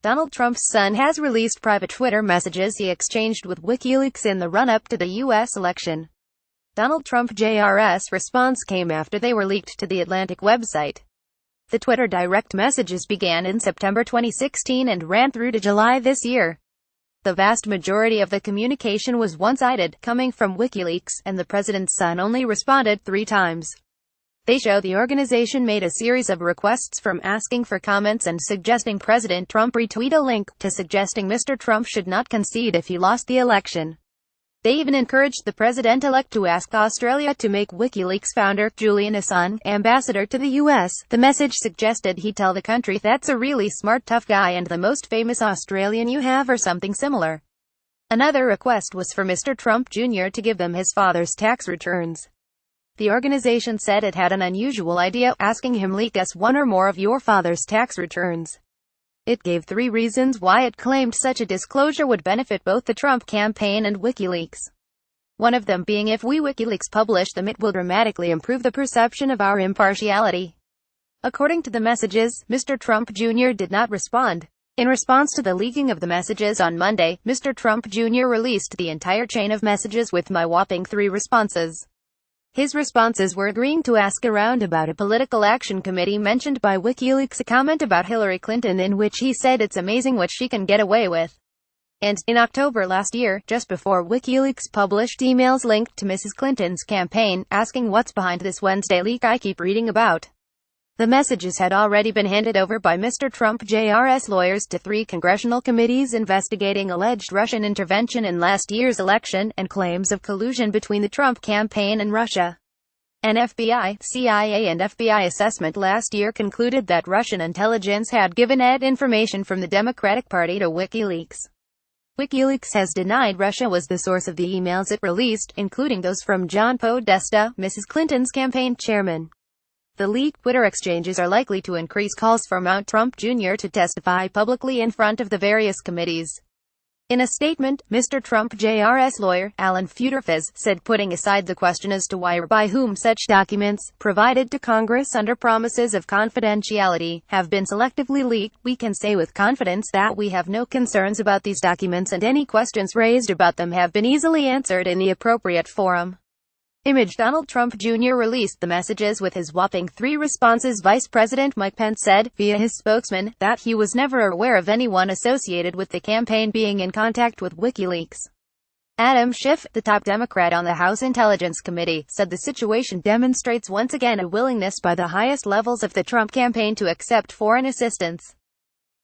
Donald Trump's son has released private Twitter messages he exchanged with WikiLeaks in the run-up to the U.S. election. Donald Trump Jr.'s response came after they were leaked to The Atlantic website. The Twitter direct messages began in September 2016 and ran through to July this year. The vast majority of the communication was one-sided, coming from WikiLeaks, and the president's son only responded 3 times. They show the organization made a series of requests from asking for comments and suggesting President Trump retweet a link, to suggesting Mr. Trump should not concede if he lost the election. They even encouraged the president-elect to ask Australia to make WikiLeaks founder, Julian Assange, ambassador to the U.S. The message suggested he tell the country that's a really smart tough guy and the most famous Australian you have or something similar. Another request was for Mr. Trump Jr. to give them his father's tax returns. The organization said it had an unusual idea, asking him leak us one or more of your father's tax returns. It gave 3 reasons why it claimed such a disclosure would benefit both the Trump campaign and WikiLeaks. One of them being if we WikiLeaks publish them it will dramatically improve the perception of our impartiality. According to the messages, Mr. Trump Jr. did not respond. In response to the leaking of the messages on Monday, Mr. Trump Jr. released the entire chain of messages with my whopping 3 responses. His responses were agreeing to ask around about a political action committee mentioned by WikiLeaks, a comment about Hillary Clinton in which he said it's amazing what she can get away with. And, in October last year, just before WikiLeaks published emails linked to Mrs. Clinton's campaign, asking what's behind this Wednesday leak I keep reading about. The messages had already been handed over by Mr. Trump Jr.'s lawyers to 3 congressional committees investigating alleged Russian intervention in last year's election, and claims of collusion between the Trump campaign and Russia. An FBI, CIA and FBI assessment last year concluded that Russian intelligence had given information from the Democratic Party to WikiLeaks. WikiLeaks has denied Russia was the source of the emails it released, including those from John Podesta, Mrs. Clinton's campaign chairman. The leaked Twitter exchanges are likely to increase calls for Trump Jr. to testify publicly in front of the various committees. In a statement, Mr. Trump Jr.'s lawyer, Alan Futerfas, said putting aside the question as to why or by whom such documents, provided to Congress under promises of confidentiality, have been selectively leaked, we can say with confidence that we have no concerns about these documents and any questions raised about them have been easily answered in the appropriate forum. Image Donald Trump Jr. released the messages with his whopping 3 responses. Vice President Mike Pence said, via his spokesman, that he was never aware of anyone associated with the campaign being in contact with WikiLeaks. Adam Schiff, the top Democrat on the House Intelligence Committee, said the situation demonstrates once again a willingness by the highest levels of the Trump campaign to accept foreign assistance.